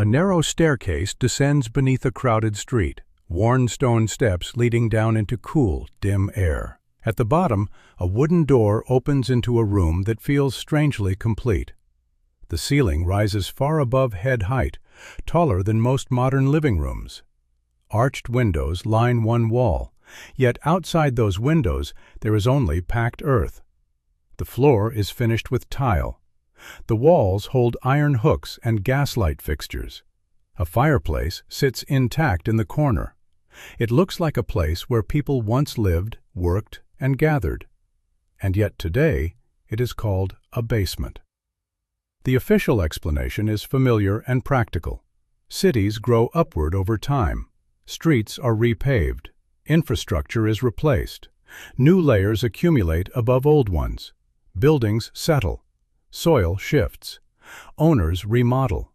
A narrow staircase descends beneath a crowded street, worn stone steps leading down into cool, dim air. At the bottom, a wooden door opens into a room that feels strangely complete. The ceiling rises far above head height, taller than most modern living rooms. Arched windows line one wall, yet outside those windows there is only packed earth. The floor is finished with tile. The walls hold iron hooks and gaslight fixtures. A fireplace sits intact in the corner. It looks like a place where people once lived, worked, and gathered. And yet today it is called a basement. The official explanation is familiar and practical. Cities grow upward over time. Streets are repaved. Infrastructure is replaced. New layers accumulate above old ones. Buildings settle. Soil shifts. Owners remodel.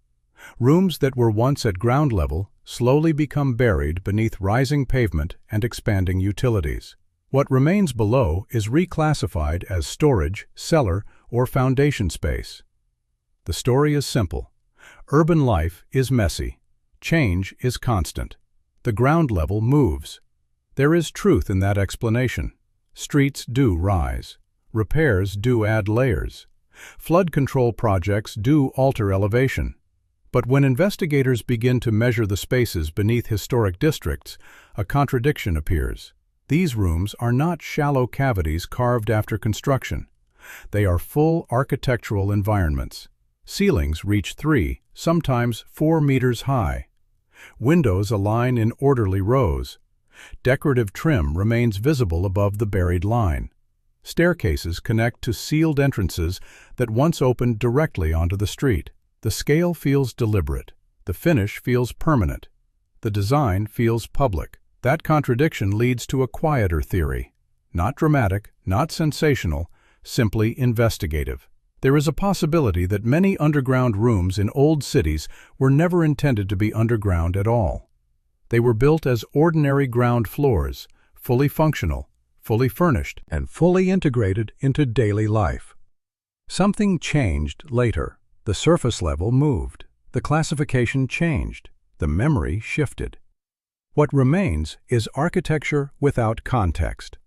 Rooms that were once at ground level slowly become buried beneath rising pavement and expanding utilities. What remains below is reclassified as storage, cellar, or foundation space. The story is simple. Urban life is messy. Change is constant. The ground level moves. There is truth in that explanation. Streets do rise. Repairs do add layers. Flood control projects do alter elevation. But when investigators begin to measure the spaces beneath historic districts, a contradiction appears. These rooms are not shallow cavities carved after construction. They are full architectural environments. Ceilings reach 3, sometimes 4 meters high. Windows align in orderly rows. Decorative trim remains visible above the buried line. Staircases connect to sealed entrances that once opened directly onto the street. The scale feels deliberate. The finish feels permanent. The design feels public. That contradiction leads to a quieter theory. Not dramatic, not sensational, simply investigative. There is a possibility that many underground rooms in old cities were never intended to be underground at all. They were built as ordinary ground floors, fully functional, fully furnished, and fully integrated into daily life. Something changed later. The surface level moved. The classification changed. The memory shifted. What remains is architecture without context.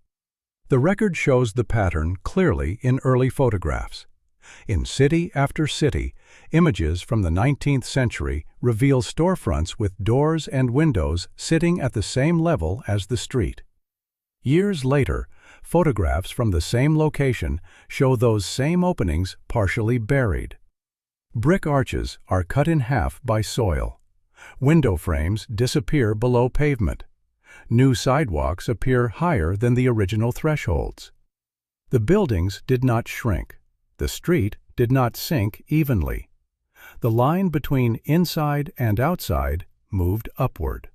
The record shows the pattern clearly in early photographs. In city after city, images from the 19th century reveal storefronts with doors and windows sitting at the same level as the street. Years later, photographs from the same location show those same openings partially buried. Brick arches are cut in half by soil. Window frames disappear below pavement. New sidewalks appear higher than the original thresholds. The buildings did not shrink. The street did not sink evenly. The line between inside and outside moved upward.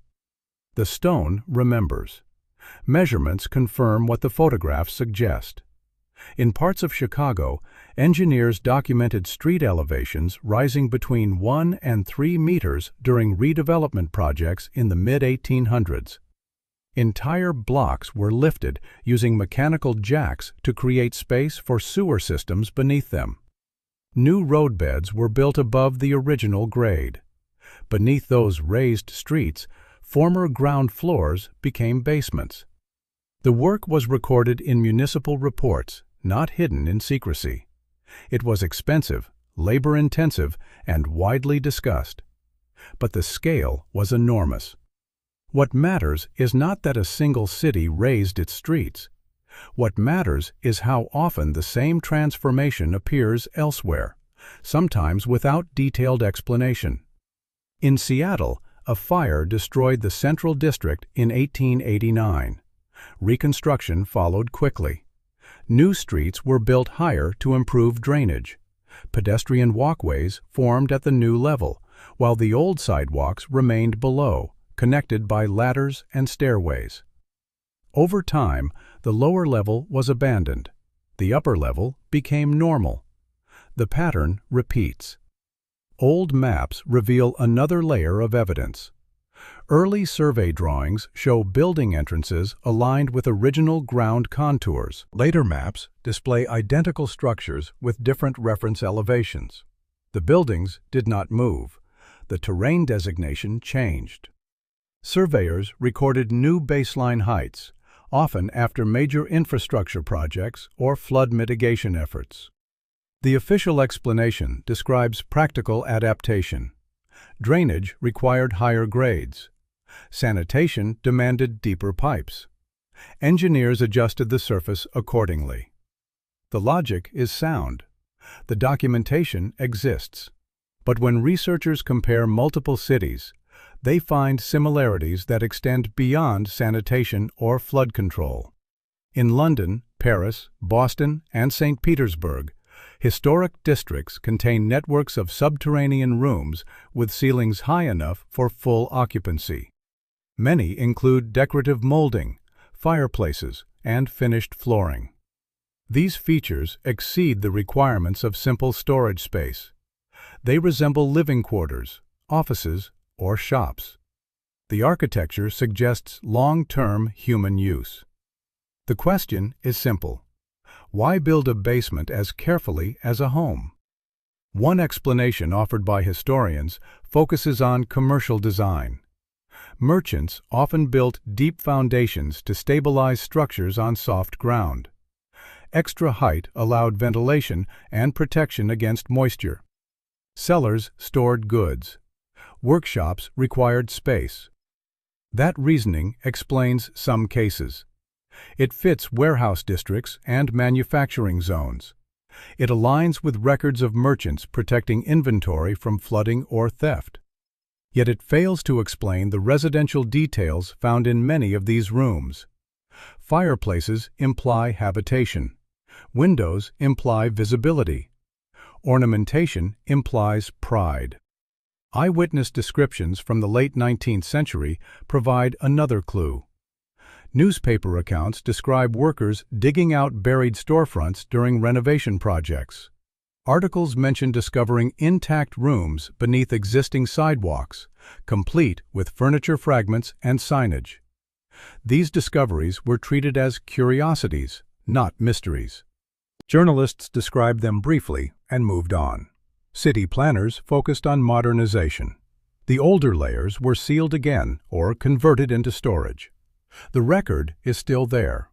The stone remembers. Measurements confirm what the photographs suggest. In parts of Chicago, engineers documented street elevations rising between 1 and 3 meters during redevelopment projects in the mid-1800s. Entire blocks were lifted using mechanical jacks to create space for sewer systems beneath them. New roadbeds were built above the original grade. Beneath those raised streets, former ground floors became basements. The work was recorded in municipal reports, not hidden in secrecy. It was expensive, labor-intensive, and widely discussed. But the scale was enormous. What matters is not that a single city raised its streets. What matters is how often the same transformation appears elsewhere, sometimes without detailed explanation. In Seattle, a fire destroyed the Central District in 1889. Reconstruction followed quickly. New streets were built higher to improve drainage. Pedestrian walkways formed at the new level, while the old sidewalks remained below, connected by ladders and stairways. Over time, the lower level was abandoned. The upper level became normal. The pattern repeats. Old maps reveal another layer of evidence. Early survey drawings show building entrances aligned with original ground contours. Later maps display identical structures with different reference elevations. The buildings did not move. the terrain designation changed. Surveyors recorded new baseline heights, often after major infrastructure projects or flood mitigation efforts. The official explanation describes practical adaptation. Drainage required higher grades. Sanitation demanded deeper pipes. Engineers adjusted the surface accordingly. The logic is sound. The documentation exists. But when researchers compare multiple cities, they find similarities that extend beyond sanitation or flood control. In London, Paris, Boston, and St. Petersburg, historic districts contain networks of subterranean rooms with ceilings high enough for full occupancy. Many include decorative molding, fireplaces, and finished flooring. These features exceed the requirements of simple storage space. They resemble living quarters, offices, or shops. The architecture suggests long-term human use. The question is simple. Why build a basement as carefully as a home? One explanation offered by historians focuses on commercial design. Merchants often built deep foundations to stabilize structures on soft ground. Extra height allowed ventilation and protection against moisture. Cellars stored goods. Workshops required space. That reasoning explains some cases. It fits warehouse districts and manufacturing zones. It aligns with records of merchants protecting inventory from flooding or theft. Yet it fails to explain the residential details found in many of these rooms. Fireplaces imply habitation. Windows imply visibility. Ornamentation implies pride. Eyewitness descriptions from the late 19th century provide another clue. Newspaper accounts describe workers digging out buried storefronts during renovation projects. Articles mention discovering intact rooms beneath existing sidewalks, complete with furniture fragments and signage. These discoveries were treated as curiosities, not mysteries. Journalists described them briefly and moved on. City planners focused on modernization. The older layers were sealed again or converted into storage. The record is still there.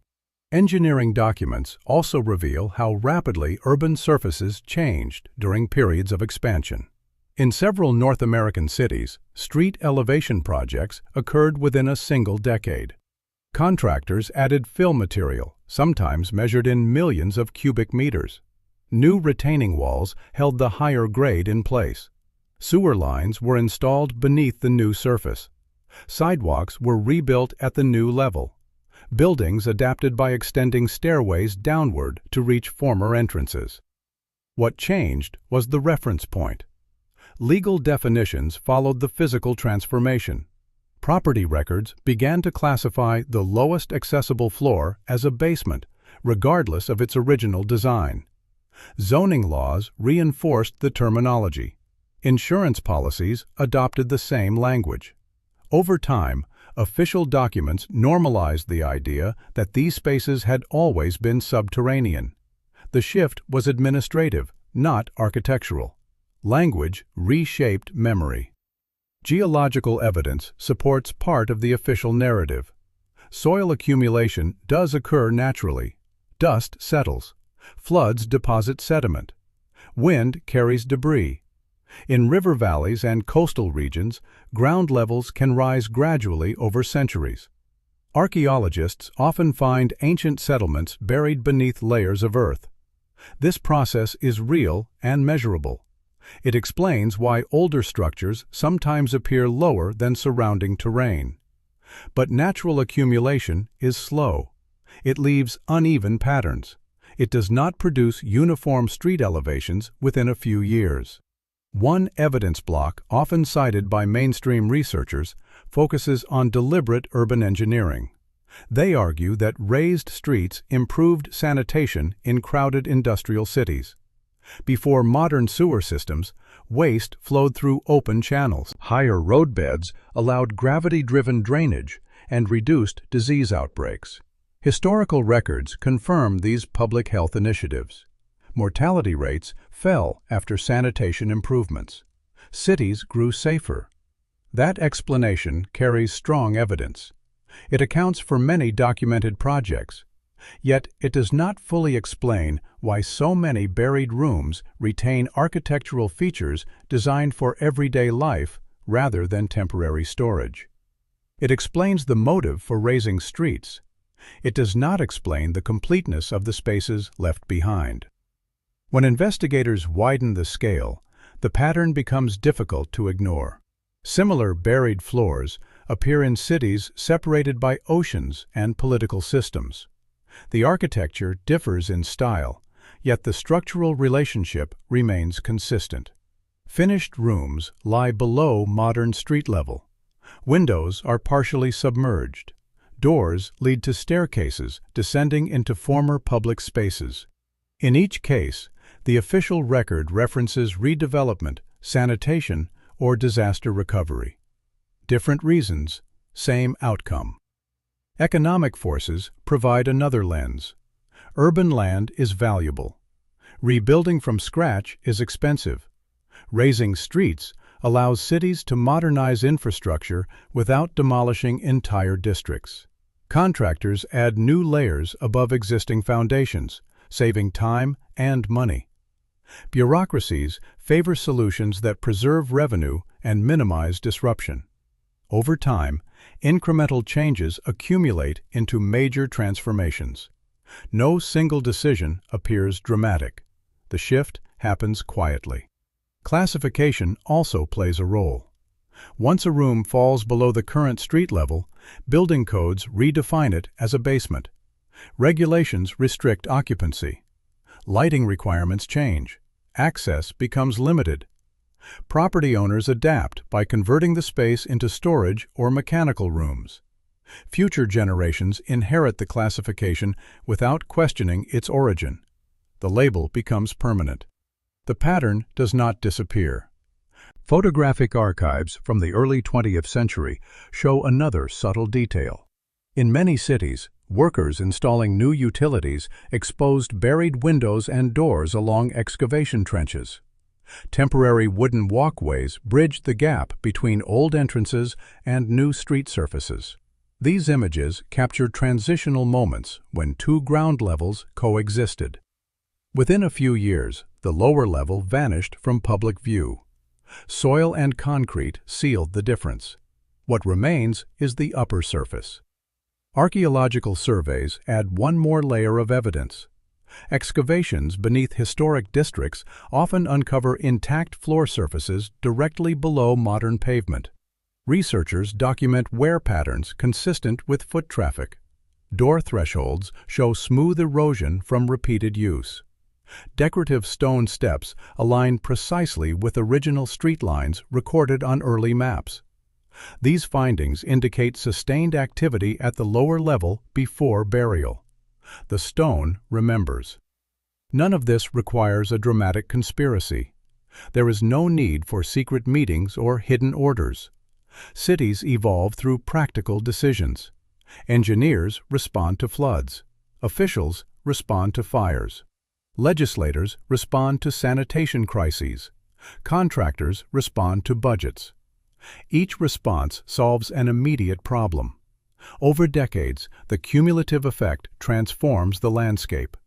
Engineering documents also reveal how rapidly urban surfaces changed during periods of expansion. In several North American cities, street elevation projects occurred within a single decade. Contractors added fill material, sometimes measured in millions of cubic meters. New retaining walls held the higher grade in place. Sewer lines were installed beneath the new surface. Sidewalks were rebuilt at the new level. Buildings adapted by extending stairways downward to reach former entrances. What changed was the reference point. Legal definitions followed the physical transformation. Property records began to classify the lowest accessible floor as a basement, regardless of its original design. Zoning laws reinforced the terminology. Insurance policies adopted the same language. Over time, official documents normalized the idea that these spaces had always been subterranean. The shift was administrative, not architectural. Language reshaped memory. Geological evidence supports part of the official narrative. Soil accumulation does occur naturally. Dust settles. Floods deposit sediment. Wind carries debris. In river valleys and coastal regions, ground levels can rise gradually over centuries. Archaeologists often find ancient settlements buried beneath layers of earth. This process is real and measurable. It explains why older structures sometimes appear lower than surrounding terrain. But natural accumulation is slow. It leaves uneven patterns. It does not produce uniform street elevations within a few years. One evidence block often cited by mainstream researchers focuses on deliberate urban engineering. They argue that raised streets improved sanitation in crowded industrial cities. Before modern sewer systems, waste flowed through open channels. Higher roadbeds allowed gravity-driven drainage and reduced disease outbreaks. Historical records confirm these public health initiatives. Mortality rates fell after sanitation improvements. cities grew safer. That explanation carries strong evidence. It accounts for many documented projects. Yet it does not fully explain why so many buried rooms retain architectural features designed for everyday life rather than temporary storage. It explains the motive for raising streets. It does not explain the completeness of the spaces left behind. When investigators widen the scale, the pattern becomes difficult to ignore. Similar buried floors appear in cities separated by oceans and political systems. The architecture differs in style, yet the structural relationship remains consistent. Finished rooms lie below modern street level. Windows are partially submerged. Doors lead to staircases descending into former public spaces. In each case, the official record references redevelopment, sanitation, or disaster recovery. Different reasons, same outcome. Economic forces provide another lens. Urban land is valuable. Rebuilding from scratch is expensive. Raising streets allows cities to modernize infrastructure without demolishing entire districts. Contractors add new layers above existing foundations, saving time and money. Bureaucracies favor solutions that preserve revenue and minimize disruption. Over time, incremental changes accumulate into major transformations. No single decision appears dramatic. The shift happens quietly. Classification also plays a role. Once a room falls below the current street level, building codes redefine it as a basement. Regulations restrict occupancy. Lighting requirements change. Access becomes limited. Property owners adapt by converting the space into storage or mechanical rooms. Future generations inherit the classification without questioning its origin. The label becomes permanent. The pattern does not disappear. Photographic archives from the early 20th century show another subtle detail. In many cities, workers installing new utilities exposed buried windows and doors along excavation trenches. Temporary wooden walkways bridged the gap between old entrances and new street surfaces. These images captured transitional moments when two ground levels coexisted. Within a few years, the lower level vanished from public view. Soil and concrete sealed the difference. What remains is the upper surface. Archaeological surveys add one more layer of evidence. Excavations beneath historic districts often uncover intact floor surfaces directly below modern pavement. Researchers document wear patterns consistent with foot traffic. Door thresholds show smooth erosion from repeated use. Decorative stone steps align precisely with original street lines recorded on early maps. These findings indicate sustained activity at the lower level before burial. The stone remembers. None of this requires a dramatic conspiracy. There is no need for secret meetings or hidden orders. Cities evolve through practical decisions. Engineers respond to floods. Officials respond to fires. Legislators respond to sanitation crises. Contractors respond to budgets. Each response solves an immediate problem. Over decades, the cumulative effect transforms the landscape.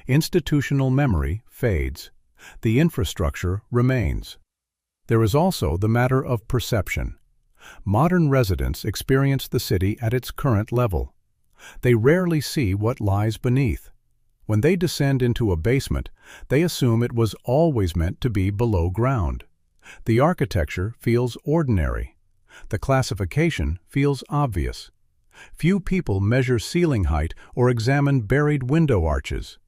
Institutional memory fades. The infrastructure remains. There is also the matter of perception. Modern residents experience the city at its current level. They rarely see what lies beneath. When they descend into a basement, they assume it was always meant to be below ground. The architecture feels ordinary. The classification feels obvious. Few people measure ceiling height or examine buried window arches.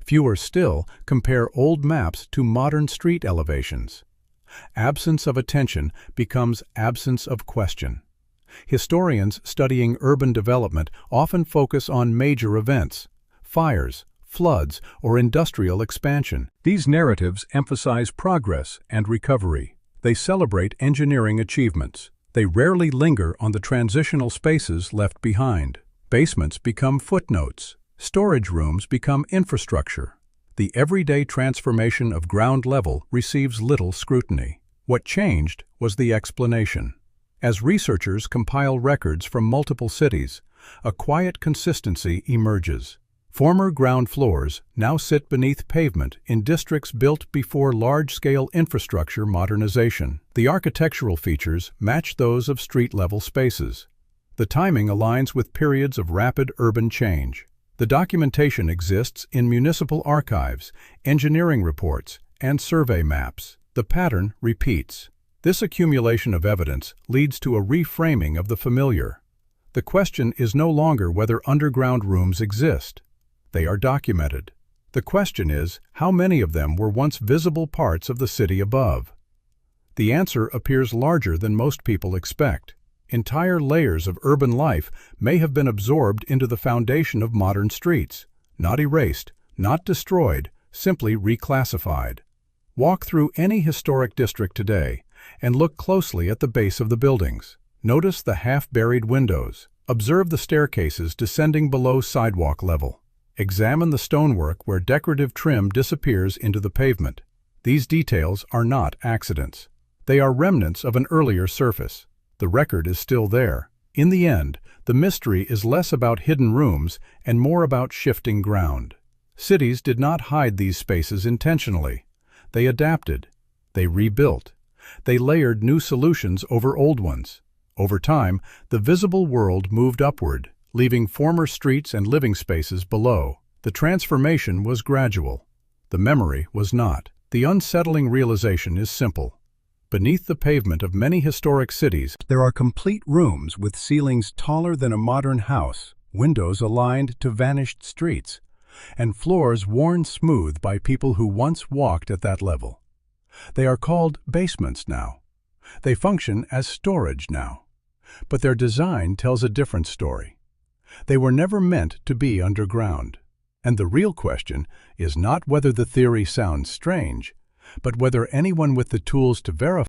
Fewer still compare old maps to modern street elevations. Absence of attention becomes absence of question. Historians studying urban development often focus on major events: fires, floods, or industrial expansion. These narratives emphasize progress and recovery. They celebrate engineering achievements. They rarely linger on the transitional spaces left behind. Basements become footnotes. Storage rooms become infrastructure. The everyday transformation of ground level receives little scrutiny. What changed was the explanation. As researchers compile records from multiple cities, a quiet consistency emerges. Former ground floors now sit beneath pavement in districts built before large-scale infrastructure modernization. The architectural features match those of street-level spaces. The timing aligns with periods of rapid urban change. The documentation exists in municipal archives, engineering reports, and survey maps. The pattern repeats. This accumulation of evidence leads to a reframing of the familiar. The question is no longer whether underground rooms exist. They are documented. The question is, how many of them were once visible parts of the city above? The answer appears larger than most people expect. Entire layers of urban life may have been absorbed into the foundation of modern streets, not erased, not destroyed, simply reclassified. Walk through any historic district today and look closely at the base of the buildings. Notice the half-buried windows. Observe the staircases descending below sidewalk level. Examine the stonework where decorative trim disappears into the pavement. These details are not accidents. They are remnants of an earlier surface. The record is still there. In the end, the mystery is less about hidden rooms and more about shifting ground. Cities did not hide these spaces intentionally. They adapted. They rebuilt. They layered new solutions over old ones. Over time, the visible world moved upward, leaving former streets and living spaces below. The transformation was gradual. The memory was not. The unsettling realization is simple. Beneath the pavement of many historic cities, there are complete rooms with ceilings taller than a modern house, windows aligned to vanished streets, and floors worn smooth by people who once walked at that level. They are called basements now. They function as storage now. But their design tells a different story. They were never meant to be underground. And the real question is not whether the theory sounds strange, but whether anyone with the tools to verify